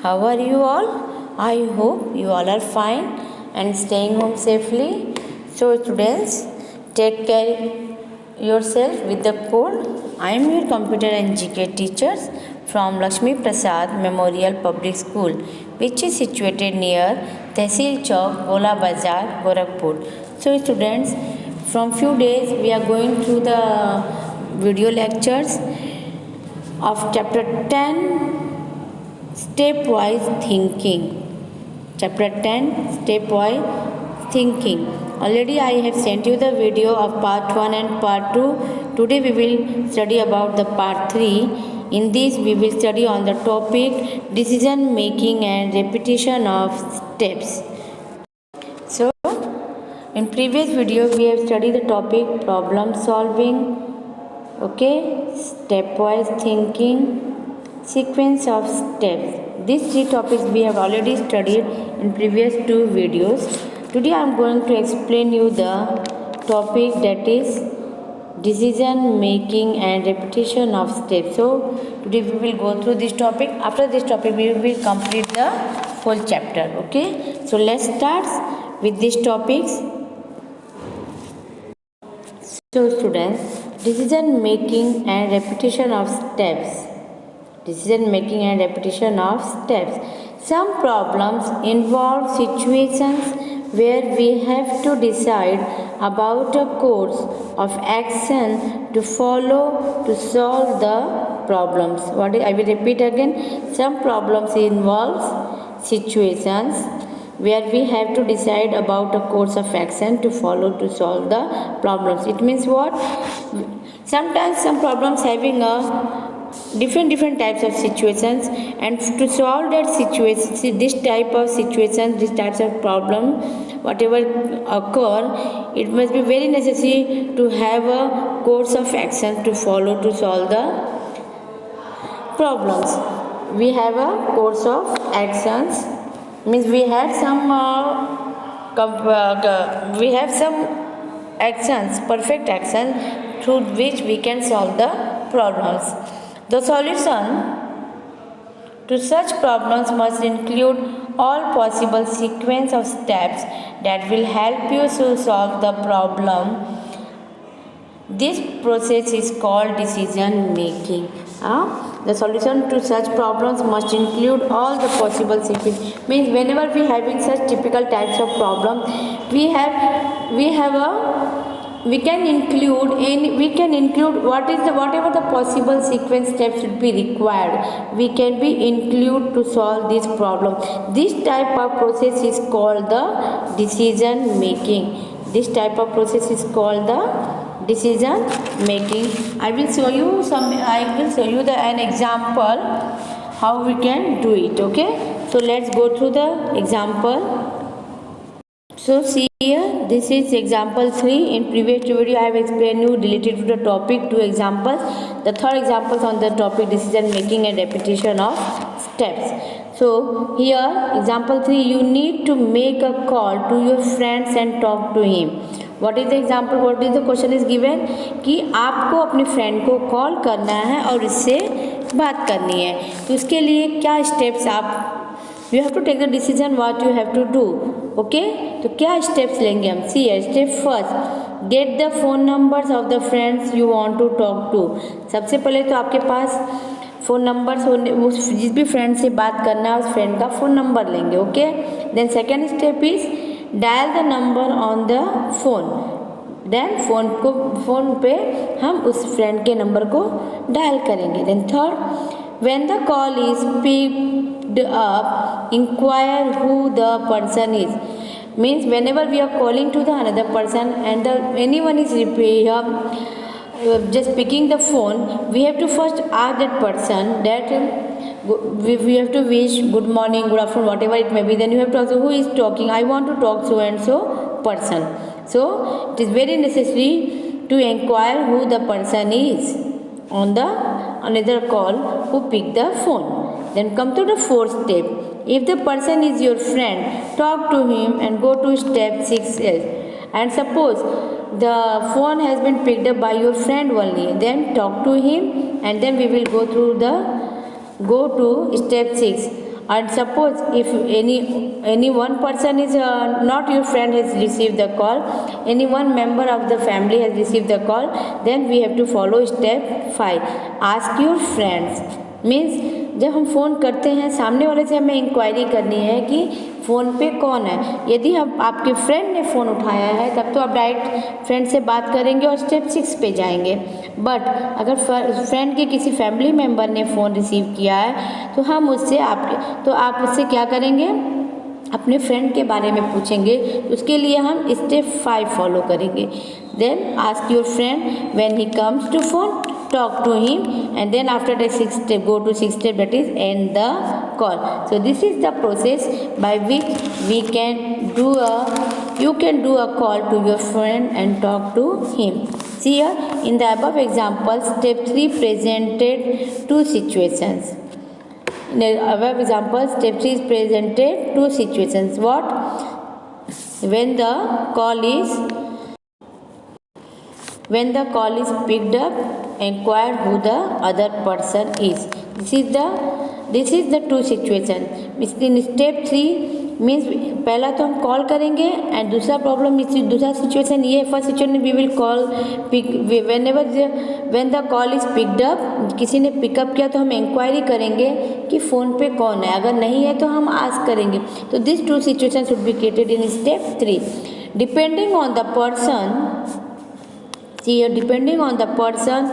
How are you all? I hope you all are fine and staying home safely. So, students, take care yourself with the cold. I am your computer and GK teachers from Lakshmi Prasad Memorial Public School, which is situated near Tehsil Chowk, Gola Bazar, Gorakhpur. So, students, from few days we are going through the video lectures of chapter 10, stepwise thinking. Chapter 10, stepwise thinking. Already I have sent you the video of part 1 and part 2. Today we will study about the part 3. In this we will study on the topic decision making and repetition of steps. So in previous video we have studied the topic problem solving, okay, stepwise thinking, sequence of steps. These three topics we have already studied in previous two videos. Today I am going to explain you the topic that is decision making and repetition of steps. So today we will go through this topic. After this topic we will complete the whole chapter. Okay. So let's start with these topics. So students, decision making and repetition of steps. Decision making and repetition of steps. Some problems involve situations where we have to decide about a course of action to follow to solve the problems. I will repeat again. Some problems involve situations where we have to decide about a course of action to follow to solve the problems. It means what? Sometimes some problems having a different types of situations, and to solve that situation, this type of situation, this types of problem, whatever occur, it must be very necessary to have a course of action to follow to solve the problems. We have a course of actions, means we have some actions, perfect actions through which we can solve the problems. The solution to such problems must include all possible sequence of steps that will help you to solve the problem. This process is called decision making. The solution to such problems must include all the possible sequence. Means whenever we having such typical types of problem, we can include whatever the possible sequence steps should be required. We can be include to solve this problem. This type of process is called the decision making. This type of process is called the decision making. I will show you an example how we can do it. Okay. So let's go through the example. So see here, this is example 3. In previous video I have explained you related to the topic 2 examples. The third example on the topic decision making and repetition of steps. So here example 3, you need to make a call to your friends and talk to him. What is the example? What is the question is given कि आपको अपने friend को call करना है और इससे बात करनी है. तो उसके लिए क्या स्टेप्स आप you have to take the decision what you have to do. Okay, तो क्या स्टेप्स लेंगे हम? See step first, get the phone numbers of the friends you want to talk to. सबसे पहले तो आपके पास फ़ोन नंबर्स उस जिस भी फ्रेंड से बात करना है उस फ्रेंड का फ़ोन नंबर लेंगे. Okay. Then second step is dial the number on the phone. Then phone पे हम उस फ्रेंड के नंबर को डायल करेंगे. Then third, when the call is picked up, inquire who the person is. Means whenever we are calling to the another person and anyone is just picking the phone, we have to first ask that person that we have to wish good morning, good afternoon, whatever it may be. Then you have to ask who is talking. I want to talk so and so person. So it is very necessary to inquire who the person is on the another call who pick the phone. Then come to the fourth step. If the person is your friend, talk to him and go to step 6. And suppose the phone has been picked up by your friend only, then talk to him and then we will go to step 6. And suppose if any one person is not your friend has received the call, any one member of the family has received the call, then we have to follow step 5. Ask your friends. Means जब हम phone करते हैं सामने वाले से हमें inquiry करनी है कि फ़ोन पे कौन है। यदि हम आपके फ्रेंड ने फ़ोन उठाया है तब तो आप डायरेक्ट फ्रेंड से बात करेंगे और स्टेप 6 पे जाएंगे। बट अगर फ्रेंड के किसी फैमिली मेम्बर ने फ़ोन रिसीव किया है तो हम उससे आप उससे क्या करेंगे, अपने फ्रेंड के बारे में पूछेंगे। उसके लिए हम स्टेप 5 फॉलो करेंगे। Then ask your friend when he comes to phone, talk to him, and then after the 6th step go to 6th step, that is end the call. So this is the process by which you can do a call to your friend and talk to him. See here in the above example, step 3 presented two situations. In the above example, step 3 is presented two situations. What? When the call is picked up, inquire who the other person is. This is the two situation. In step 3 means पहला तो हम call करेंगे and दूसरा दूसरा situation ये first situation we will call pick when the call is picked up, किसी ने pickup किया तो हम इंक्वायरी करेंगे कि फ़ोन पे कौन है, अगर नहीं है तो हम आस्क करेंगे। तो this two situation should be created in step 3 depending on the person. See here, depending on the person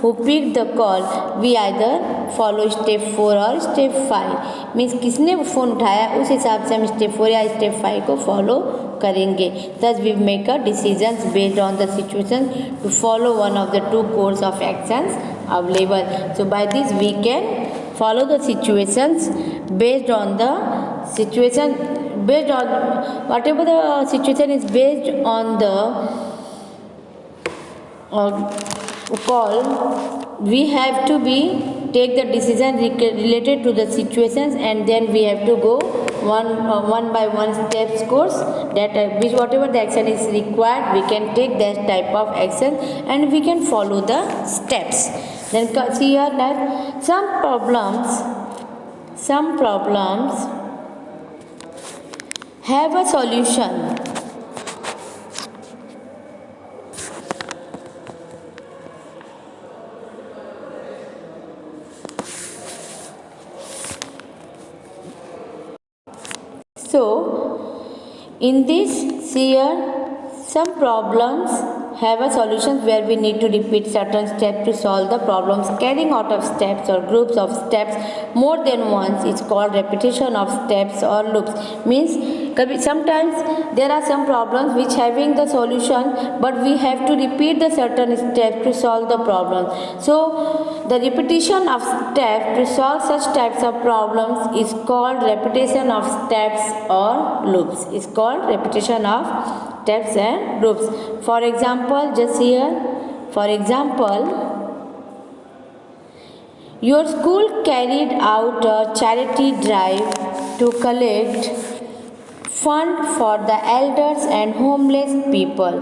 who picked the call, we either follow step 4 or step 5. Means किसने फ़ोन उठाया उस हिसाब से हम step 4 या step 5 को follow करेंगे। Thus we make a decisions based on the situation to follow one of the two course of actions available. So by this we can follow the situations based on whatever the situation is based on the call, we have to take the decision related to the situations, and then we have to go one by one steps course that whatever the action is required, we can take that type of action and we can follow the steps. Then see here that some problems have a solution. So in this here some problems have a solution where we need to repeat certain steps to solve the problems. Carrying out of steps or groups of steps more than once is called repetition of steps or loops. Means sometimes there are some problems which having the solution, but we have to repeat the certain steps to solve the problem. So the repetition of steps to solve such types of problems is called repetition of steps or loops. It's called repetition of steps and loops. For example, just here, for example, your school carried out a charity drive to collect fund for the elders and homeless people.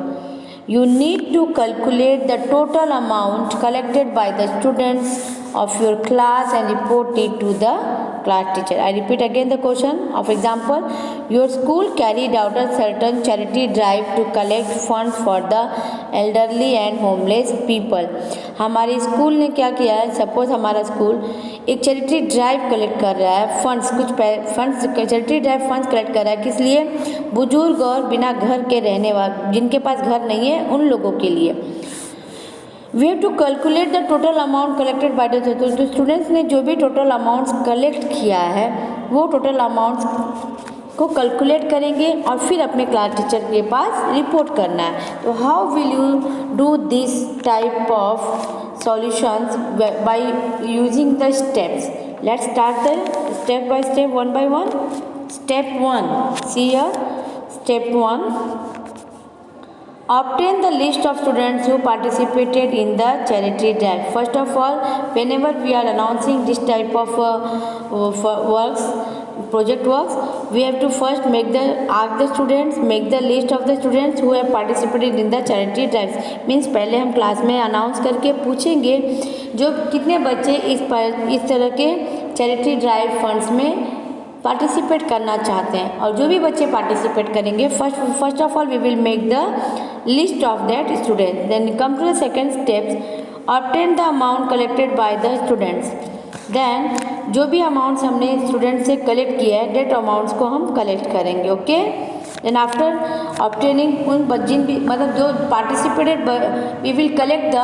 You need to calculate the total amount collected by the students of your class and report it to the class teacher. I repeat again the question of example. Your school carried out a certain charity drive to collect funds for the elderly and homeless people. हमारे school ने क्या किया है, suppose हमारा school एक charity drive collect कर रहा है, funds charity drive funds collect कर रहा है, किस लिए, बुजुर्ग और बिना घर के रहने वाले, जिनके पास घर नहीं है उन लोगों के लिए। We have to calculate the total amount collected by the students ने जो भी टोटल अमाउंट्स कलेक्ट किया है वो टोटल अमाउंट्स को कैलकुलेट करेंगे और फिर अपने क्लास टीचर के पास रिपोर्ट करना है। तो how will you do this type of solutions by using the steps. Let's start the step by step, one by one. Step 1, see here, step 1, obtain the list of students who participated in the charity drive. First of all, whenever we are announcing this type of project works, we have to first ask the students, make the list of the students who have participated in the charity drives. Means पहले हम class में announce करके पूछेंगे जो कितने बच्चे इस तरह के चैरिटी ड्राइव फंड्स में पार्टिसिपेट करना चाहते हैं, और जो भी बच्चे पार्टिसिपेट करेंगे, first of all we will make the list of that student, then come to the second steps, obtain the amount collected by the students. Then जो भी अमाउंट्स हमने स्टूडेंट से कलेक्ट किया है, डेट अमाउंट्स को हम collect करेंगे। Okay, then after obtaining उन जिन भी मतलब जो participated, we will collect the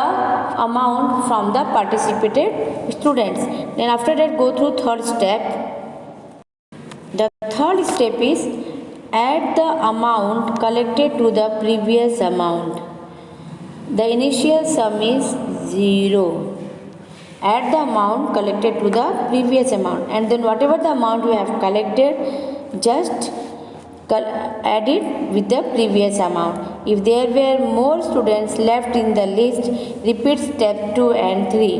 amount from the participated students. Then after that go through third step. The third step is add the amount collected to the previous amount. The initial sum is 0. Add the amount collected to the previous amount, and then whatever the amount you have collected, just add it with the previous amount. If there were more students left in the list, repeat step 2 and 3.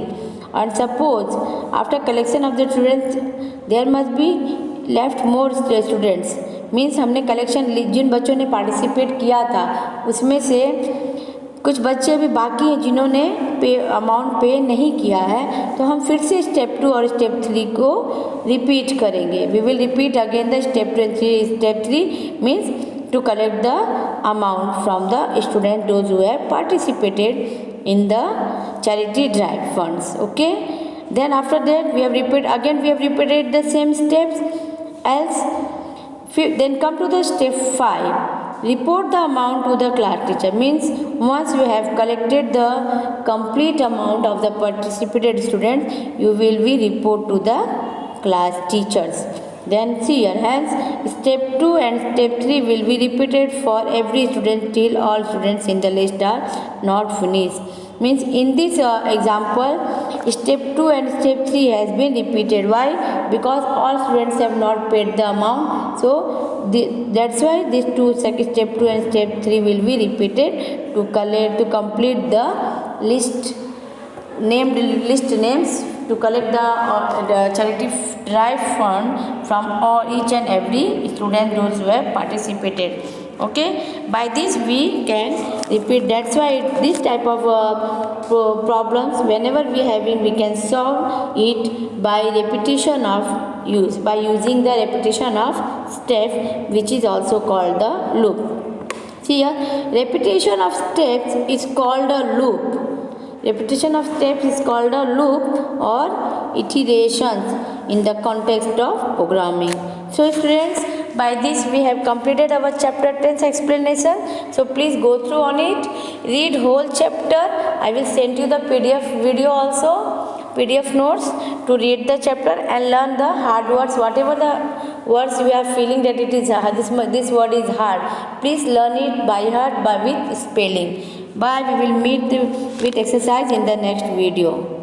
And suppose after collection of the students there must be left more students, means हमने collection जिन बच्चों ने participate किया था उसमें से कुछ बच्चे अभी बाकी हैं जिन्होंने अमाउंट पे नहीं किया है, तो हम फिर से स्टेप 2 और स्टेप 3 को रिपीट करेंगे। We will repeat again the step 2 and step 3 means to collect the amount from the student those who have participated in the charity drive funds. Okay, then after that we have repeated the same steps. Else then come to the step 5, report the amount to the class teacher. Means once you have collected the complete amount of the participated students, you will be report to the class teachers. Then see here, hence step 2 and step 3 will be repeated for every student till all students in the list are not finished. Means in this example, step 2 and step 3 has been repeated. Why? Because all students have not paid the amount, so that's why these step 2 and step 3 will be repeated to complete the list names, to collect the charity drive fund from each and every student those who have participated. Okay, by this we can repeat. That's why this type of problems whenever we can solve it by repetition of by using the repetition of step, which is also called the loop. See here, repetition of steps is called a loop. Repetition of steps is called a loop or iterations in the context of programming. So students, by this we have completed our chapter 10 explanation. So please go through on it, read whole chapter. I will send you the PDF video also, PDF notes to read the chapter and learn the hard words. Whatever the words you are feeling that it is this word is hard, please learn it by heart with spelling. Bye. We will meet with exercise in the next video.